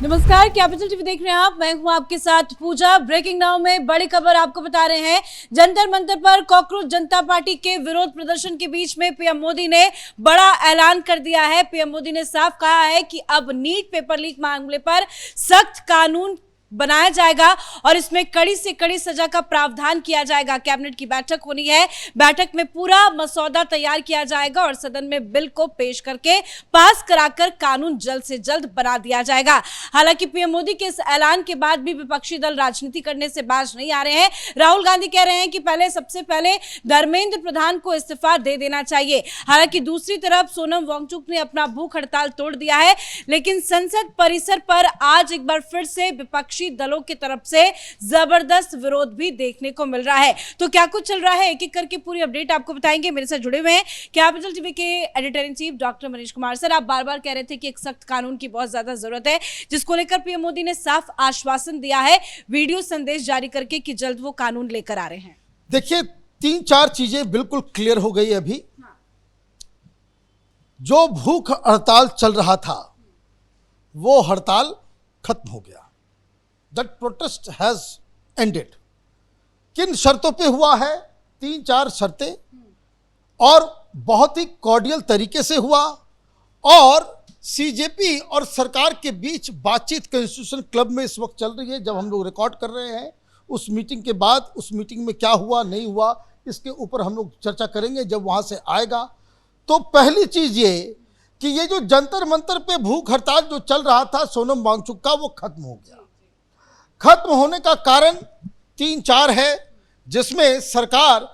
नमस्कार, capital TV देख रहे हैं आप। मैं हूं आपके साथ पूजा। ब्रेकिंग नाउ में बड़ी खबर आपको बता रहे हैं। जंतर मंतर पर कॉकरोच जनता पार्टी के विरोध प्रदर्शन के बीच में पीएम मोदी ने बड़ा ऐलान कर दिया है। पीएम मोदी ने साफ कहा है कि अब नीट पेपर लीक मामले पर सख्त कानून बनाया जाएगा और इसमें कड़ी से कड़ी सजा का प्रावधान किया जाएगा। कैबिनेट की बैठक होनी है। बैठक में पूरा मसौदा तैयार किया जाएगा और सदन में बिल को पेश करके पास कराकर कानून जल्द से जल्द बना दिया जाएगा। हालांकि पीएम मोदी के इस ऐलान के बाद भी विपक्षी दल राजनीति करने से बाज नहीं आ रहे हैं। राहुल गांधी कह रहे हैं कि सबसे पहले धर्मेंद्र प्रधान को इस्तीफा दे देना चाहिए। हालांकि दूसरी तरफ सोनम वांगचुक ने अपना भूख हड़ताल तोड़ दिया है, लेकिन संसद परिसर पर आज एक बार फिर से विपक्षी दलों की तरफ से जबरदस्त विरोध भी देखने को मिल रहा है। तो क्या कुछ चल रहा है, एक एक करके पूरी अपडेट आपको बताएंगे। मेरे साथ जुड़े हुए हैं कैपिटल टीवी के editor in chief doctor Manish Kumar. Sir, आप बार बार कह रहे थे कि एक सख्त कानून की बहुत ज्यादा जरूरत है, जिसको लेकर पीएम मोदी ने साफ आश्वासन दिया है वीडियो संदेश जारी करके कि जल्द वो कानून लेकर आ रहे हैं। देखिए, 3-4 चीजें बिल्कुल क्लियर हो गई। अभी जो भूख हड़ताल चल रहा था वो हड़ताल खत्म हो गया। That protest has ended. किन शर्तों पे हुआ है? 3-4 शर्तें, और बहुत ही कॉर्डियल तरीके से हुआ। और सीजेपी और सरकार के बीच बातचीत कॉन्स्टिट्यूशन क्लब में इस वक्त चल रही है। जब हम लोग रिकॉर्ड कर रहे हैं, उस मीटिंग के बाद उस मीटिंग में क्या हुआ नहीं हुआ इसके ऊपर हम लोग चर्चा करेंगे जब वहाँ से आएगा। तो पहली चीज़ ये कि ये जो जंतर मंतर पे भूख हड़ताल जो चल रहा था सोनम वांगचुक का, वो खत्म हो गया। खत्म होने का कारण 3-4 है, जिसमें सरकार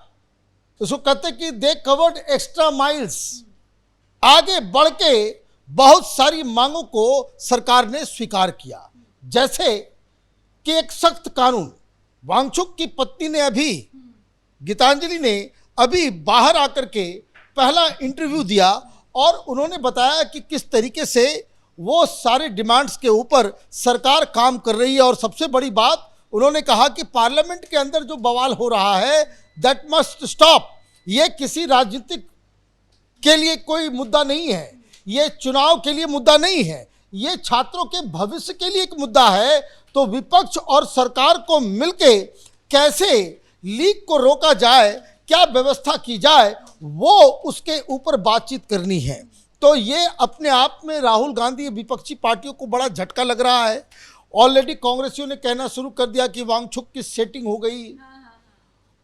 उसको कहते कि दे कवर्ड एक्स्ट्रा माइल्स। आगे बढ़ के बहुत सारी मांगों को सरकार ने स्वीकार किया, जैसे कि एक सख्त कानून। वांगचुक की पत्नी ने अभी, गीतांजलि ने अभी बाहर आकर के पहला इंटरव्यू दिया और उन्होंने बताया कि किस तरीके से वो सारे डिमांड्स के ऊपर सरकार काम कर रही है। और सबसे बड़ी बात उन्होंने कहा कि पार्लियामेंट के अंदर जो बवाल हो रहा है दैट मस्ट स्टॉप। ये किसी राजनीतिक के लिए कोई मुद्दा नहीं है, ये चुनाव के लिए मुद्दा नहीं है, ये छात्रों के भविष्य के लिए एक मुद्दा है। तो विपक्ष और सरकार को मिलके कैसे लीक को रोका जाए, क्या व्यवस्था की जाए, वो उसके ऊपर बातचीत करनी है। तो ये अपने आप में राहुल गांधी विपक्षी पार्टियों को बड़ा झटका लग रहा है। ऑलरेडी कांग्रेसियों ने कहना शुरू कर दिया कि वांगचुक की सेटिंग हो गई,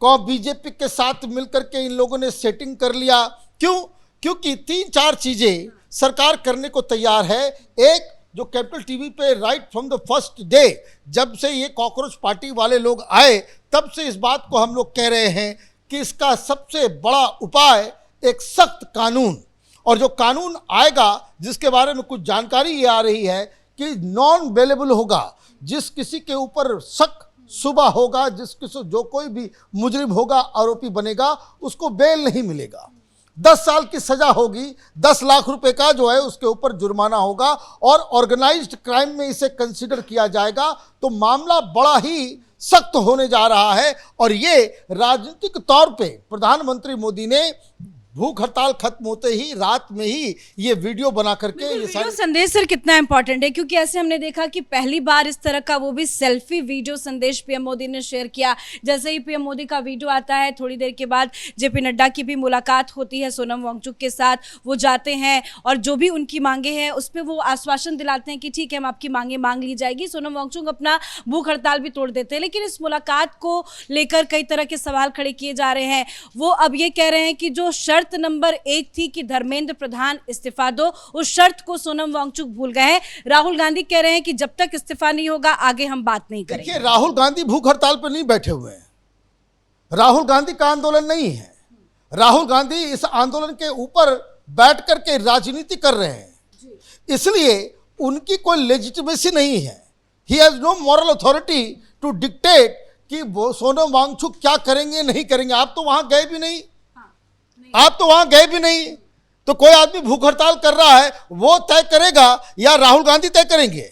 बीजेपी के साथ मिलकर के इन लोगों ने सेटिंग कर लिया। क्यों? क्योंकि 3-4 चीजें सरकार करने को तैयार है। एक, जो कैपिटल टीवी पे right from the first day, जब से ये कॉकरोच पार्टी वाले लोग आए, तब से इस बात को हम लोग कह रहे हैं कि इसका सबसे बड़ा उपाय एक सख्त कानून। और जो कानून आएगा, जिसके बारे में कुछ जानकारी ये आ रही है कि नॉन बेलेबल होगा। जिस किसी के ऊपर शक शुबा होगा, जो कोई भी मुजरिम होगा, आरोपी बनेगा, उसको बेल नहीं मिलेगा। 10 साल की सजा होगी, 10 लाख रुपए का जो है उसके ऊपर जुर्माना होगा, और ऑर्गेनाइज्ड क्राइम में इसे कंसीडर किया जाएगा। तो मामला बड़ा ही सख्त होने जा रहा है। और ये राजनीतिक तौर पे प्रधानमंत्री मोदी ने भूख हड़ताल खत्म होते ही रात में ही ये वीडियो बना करके ये वीडियो संदेश सर कितना इंपॉर्टेंट है, क्योंकि ऐसे हमने देखा कि पहली बार इस तरह का, वो भी सेल्फी वीडियो संदेश पीएम मोदी ने शेयर किया। जैसे ही पीएम मोदी का वीडियो आता है, थोड़ी देर के बाद जेपी नड्डा की भी मुलाकात होती है सोनम वांगचुक के साथ। वो जाते हैं और जो भी उनकी मांगे हैं उस पर वो आश्वासन दिलाते हैं कि ठीक है, हम आपकी मांगे मांग ली जाएगी। सोनम वांगचुक अपना भूख हड़ताल भी तोड़ देते हैं। लेकिन इस मुलाकात को लेकर कई तरह के सवाल खड़े किए जा रहे हैं। वो अब ये कह रहे हैं कि जो शर्त नंबर 1 थी कि धर्मेंद्र प्रधान इस्तीफा दो, उस शर्त को सोनम वांगचुक भूल गए हैं। राहुल गांधी कह रहे हैं कि जब तक इस्तीफा नहीं होगा आगे हम बात नहीं करेंगे। देखिए, राहुल गांधी भूख हड़ताल पर नहीं बैठे हुए हैं। राहुल गांधी का आंदोलन नहीं है। राहुल गांधी इस आंदोलन के ऊपर बैठ करके राजनीति कर रहे हैं, इसलिए उनकी कोई लेजिटिमेसी नहीं है। He has no moral authority to dictate कि वो सोनम वांगचुक क्या करेंगे नहीं करेंगे। आप तो वहां गए भी नहीं, आप तो वहां गए भी नहीं। तो कोई आदमी भूख हड़ताल कर रहा है, वो तय करेगा या राहुल गांधी तय करेंगे?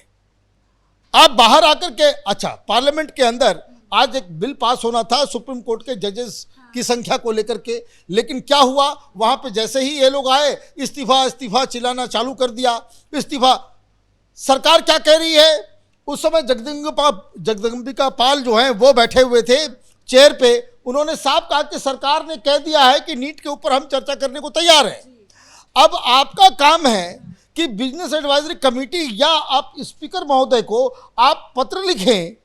आप बाहर आकर के, अच्छा, पार्लियामेंट के अंदर आज एक बिल पास होना था सुप्रीम कोर्ट के जजेस की संख्या को लेकर के, लेकिन क्या हुआ, वहां पे जैसे ही ये लोग आए, इस्तीफा इस्तीफा चिल्लाना चालू कर दिया। इस्तीफा सरकार क्या कह रही है, उस समय जगदम्बिका पाल जो हैं वो बैठे हुए थे चेयर पे, उन्होंने साफ कहा कि सरकार ने कह दिया है कि नीट के ऊपर हम चर्चा करने को तैयार हैं। अब आपका काम है कि बिजनेस एडवाइजरी कमेटी या आप स्पीकर महोदय को आप पत्र लिखें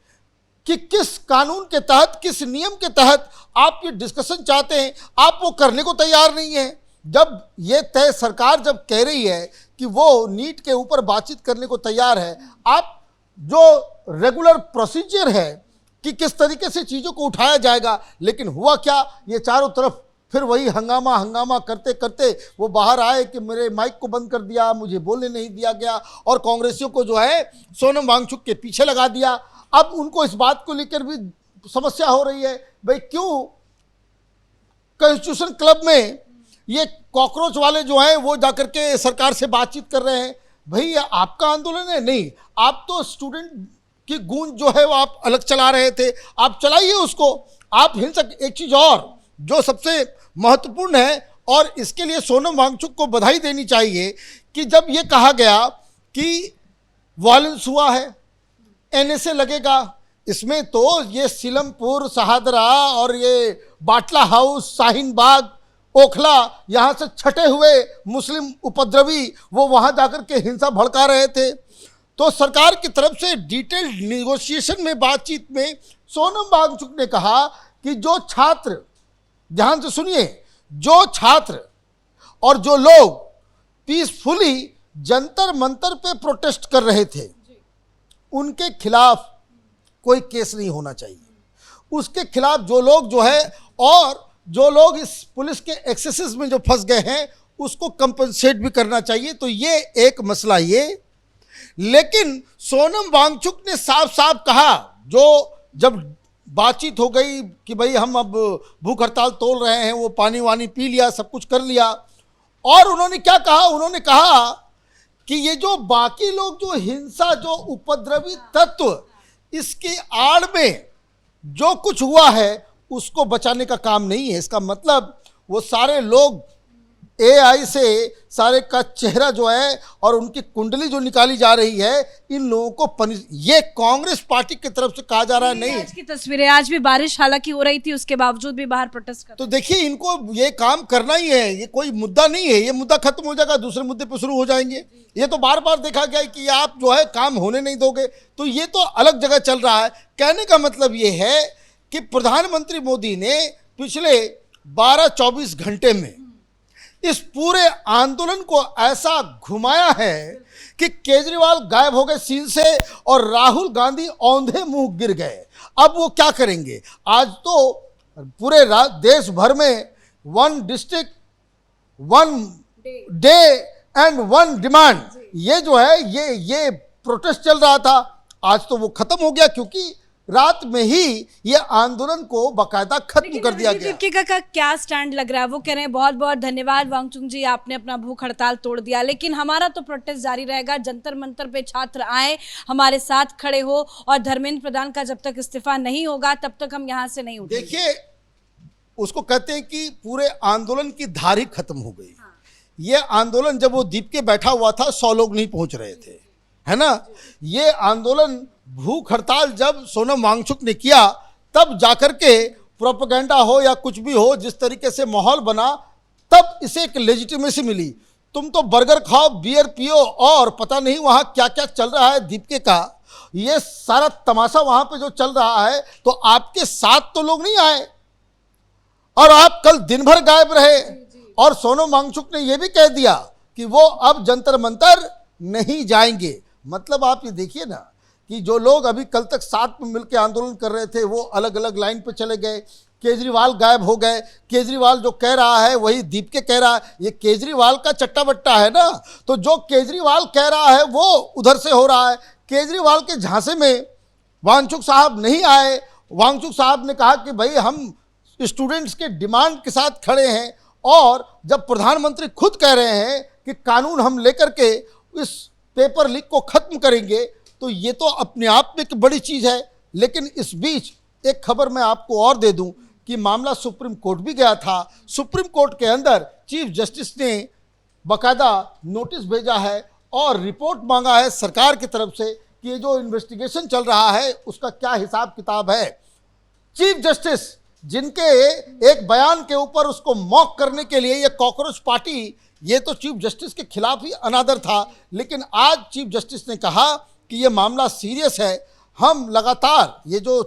कि किस कानून के तहत, किस नियम के तहत आप ये डिस्कशन चाहते हैं। आप वो करने को तैयार नहीं है। जब ये तय सरकार जब कह रही है कि वो नीट के ऊपर बातचीत करने को तैयार है, आप जो रेगुलर प्रोसीजर है कि किस तरीके से चीज़ों को उठाया जाएगा, लेकिन हुआ क्या, ये चारों तरफ फिर वही हंगामा करते करते वो बाहर आए कि मेरे माइक को बंद कर दिया, मुझे बोलने नहीं दिया गया, और कांग्रेसियों को जो है सोनम वांगचुक के पीछे लगा दिया। अब उनको इस बात को लेकर भी समस्या हो रही है, भाई क्यों कॉन्स्टिट्यूशन क्लब में ये कॉकरोच वाले जो हैं वो जाकर के सरकार से बातचीत कर रहे हैं। भाई आपका आंदोलन है, नहीं, आप तो स्टूडेंट की गूंज जो है वो आप अलग चला रहे थे, आप चलाइए उसको। आप हिंसक, एक चीज़ और जो सबसे महत्वपूर्ण है, और इसके लिए सोनम वांगचुक को बधाई देनी चाहिए कि जब ये कहा गया कि वायलेंस हुआ है, एनएसए लगेगा, इसमें तो ये सीलमपुर, शहादरा और ये बाटला हाउस, शाहीन बाग, ओखला, यहाँ से छटे हुए मुस्लिम उपद्रवी वो वहाँ जाकर के हिंसा भड़का रहे थे। तो सरकार की तरफ से डिटेल्ड निगोशिएशन में, बातचीत में सोनम वांगचुक ने कहा कि जो छात्र, ध्यान से सुनिए, जो छात्र और जो लोग पीसफुली जंतर मंतर पे प्रोटेस्ट कर रहे थे, उनके खिलाफ कोई केस नहीं होना चाहिए। उसके खिलाफ जो लोग जो है, और जो लोग इस पुलिस के एक्सेसेस में जो फंस गए हैं, उसको कंपनसेट भी करना चाहिए। तो ये एक मसला ये। लेकिन सोनम वांगचुक ने साफ साफ कहा, जो जब बातचीत हो गई कि भाई हम अब भूख हड़ताल तोड़ रहे हैं, वो पानी वानी पी लिया, सब कुछ कर लिया, और उन्होंने क्या कहा, उन्होंने कहा कि ये जो बाकी लोग जो हिंसा, जो उपद्रवी तत्व, इसकी आड़ में जो कुछ हुआ है उसको बचाने का काम नहीं है। इसका मतलब वो सारे लोग एआई से सारे का चेहरा जो है और उनकी कुंडली जो निकाली जा रही है, इन लोगों को पनिश, ये कांग्रेस पार्टी की तरफ से कहा जा रहा है। नहीं, आज की तस्वीरें, आज भी बारिश हालांकि हो रही थी, उसके बावजूद भी बाहर प्रोटेस्ट कर। तो देखिए, इनको ये काम करना ही है, ये कोई मुद्दा नहीं है, ये मुद्दा खत्म हो जाएगा, दूसरे मुद्दे पे शुरू हो जाएंगे। ये तो बार बार देखा गया है कि आप जो है काम होने नहीं दोगे, तो ये तो अलग जगह चल रहा है। कहने का मतलब ये है कि प्रधानमंत्री मोदी ने पिछले 12-24 घंटे में इस पूरे आंदोलन को ऐसा घुमाया है कि केजरीवाल गायब हो गए सीन से और राहुल गांधी औंधे मुंह गिर गए। अब वो क्या करेंगे? आज तो पूरे देश भर में 1 डिस्ट्रिक्ट 1 डे एंड 1 डिमांड, ये जो है ये प्रोटेस्ट चल रहा था। आज तो वो खत्म हो गया, क्योंकि रात में ही ये आंदोलन को बाकायदा खत्म कर दिया गया। दीपिका का क्या स्टैंड लग रहा है? वो कह रहे हैं बहुत बहुत धन्यवाद वांगचुक जी, आपने अपना भूख हड़ताल तोड़ दिया, लेकिन हमारा तो प्रोटेस्ट जारी रहेगा। जंतर मंतर पे छात्र आए, हमारे साथ खड़े हो, और धर्मेंद्र प्रधान का जब तक इस्तीफा नहीं होगा तब तक हम यहाँ से नहीं उठेंगे। देखिए, उसको कहते हैं कि पूरे आंदोलन की धार ही खत्म हो गई। ये आंदोलन जब वो दीप के बैठा हुआ था, 100 लोग नहीं पहुंच रहे थे, है ना। ये आंदोलन भूख हड़ताल जब सोनम वांगचुक ने किया, तब जाकर के प्रोपेगेंडा हो या कुछ भी हो, जिस तरीके से माहौल बना, तब इसे एक लेजिटिमेसी मिली। तुम तो बर्गर खाओ, बियर पियो, और पता नहीं वहाँ क्या क्या चल रहा है दीपिका का, ये सारा तमाशा वहाँ पे जो चल रहा है, तो आपके साथ तो लोग नहीं आए, और आप कल दिन भर गायब रहे। और सोनम वांगचुक ने यह भी कह दिया कि वो अब जंतर मंतर नहीं जाएंगे। मतलब आप ये देखिए ना कि जो लोग अभी कल तक साथ में मिलकर आंदोलन कर रहे थे, वो अलग अलग लाइन पे चले गए। केजरीवाल गायब हो गए। केजरीवाल जो कह रहा है वही दीपिका कह रहा है। ये केजरीवाल का चट्टा बट्टा है ना, तो जो केजरीवाल कह रहा है वो उधर से हो रहा है। केजरीवाल के झांसे में वांगचुक साहब नहीं आए। वांगचुक साहब ने कहा कि भाई हम स्टूडेंट्स के डिमांड के साथ खड़े हैं, और जब प्रधानमंत्री खुद कह रहे हैं कि कानून हम लेकर के इस पेपर लीक को खत्म करेंगे, तो ये तो अपने आप में एक बड़ी चीज़ है। लेकिन इस बीच एक खबर मैं आपको और दे दूं कि मामला सुप्रीम कोर्ट भी गया था। सुप्रीम कोर्ट के अंदर चीफ जस्टिस ने बाकायदा नोटिस भेजा है और रिपोर्ट मांगा है सरकार की तरफ से कि ये जो इन्वेस्टिगेशन चल रहा है उसका क्या हिसाब किताब है। चीफ जस्टिस जिनके एक बयान के ऊपर उसको मॉक करने के लिए ये कॉकरोच पार्टी, ये तो चीफ जस्टिस के खिलाफ ही अनादर था, लेकिन आज चीफ जस्टिस ने कहा कि ये मामला सीरियस है, हम लगातार ये जो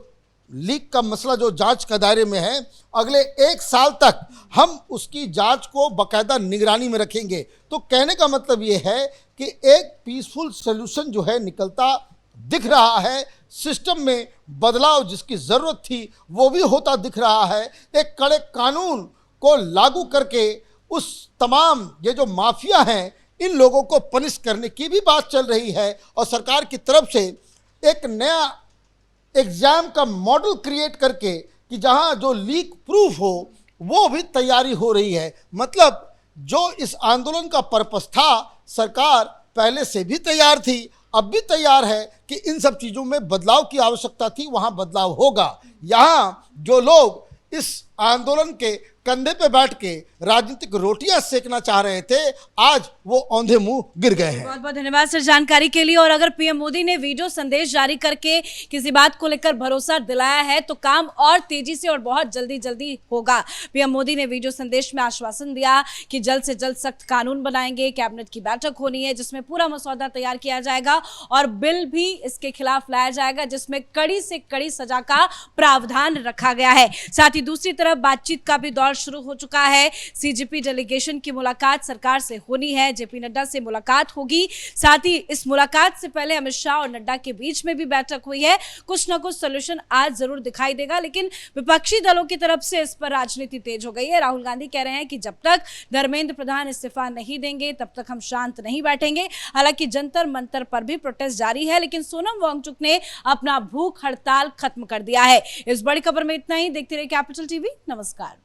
लीक का मसला जो जांच के दायरे में है, अगले 1 साल तक हम उसकी जांच को बाकायदा निगरानी में रखेंगे। तो कहने का मतलब ये है कि एक पीसफुल सॉल्यूशन जो है निकलता दिख रहा है, सिस्टम में बदलाव जिसकी ज़रूरत थी वो भी होता दिख रहा है। एक कड़े कानून को लागू करके उस तमाम ये जो माफिया हैं इन लोगों को पनिश करने की भी बात चल रही है, और सरकार की तरफ से एक नया एग्जाम का मॉडल क्रिएट करके कि जहां जो लीक प्रूफ हो वो भी तैयारी हो रही है। मतलब जो इस आंदोलन का पर्पस था सरकार पहले से भी तैयार थी, अब भी तैयार है कि इन सब चीज़ों में बदलाव की आवश्यकता थी, वहां बदलाव होगा। यहाँ जो लोग इस आंदोलन के कंधे पे बैठ के राजनीतिक रोटियां सेकना चाह रहे थे, आज वो औंधे मुंह गिर गए हैं। बहुत बहुत धन्यवाद सर जानकारी के लिए। और अगर पीएम मोदी ने वीडियो संदेश जारी करके किसी बात को लेकर भरोसा दिलाया है तो काम और तेजी से और बहुत जल्दी होगा। पीएम मोदी ने वीडियो संदेश में आश्वासन दिया कि जल्द से जल्द सख्त कानून बनाएंगे, कैबिनेट की बैठक होनी है जिसमें पूरा मसौदा तैयार किया जाएगा और बिल भी इसके खिलाफ लाया जाएगा जिसमें कड़ी से कड़ी सजा का प्रावधान रखा गया है। साथ ही दूसरी तरफ बातचीत का भी दौर शुरू हो चुका है। सीजेपी डेलीगेशन की मुलाकात सरकार से होनी है, जेपी नड्डा से मुलाकात होगी। साथ ही इस मुलाकात से पहले अमित शाह और नड्डा के बीच में भी बैठक हुई है। कुछ ना कुछ सॉल्यूशन आज जरूर दिखाई देगा, लेकिन विपक्षी दलों की तरफ से इस पर राजनीति तेज हो गई है। राहुल गांधी कह रहे हैं कि जब तक धर्मेंद्र प्रधान इस्तीफा नहीं देंगे तब तक हम शांत नहीं बैठेंगे। हालांकि जंतर मंतर पर भी प्रोटेस्ट जारी है, लेकिन सोनम वांगचुक ने अपना भूख हड़ताल खत्म कर दिया है। इस बड़ी खबर में इतना ही। देखते रहिए कैपिटल टीवी। नमस्कार।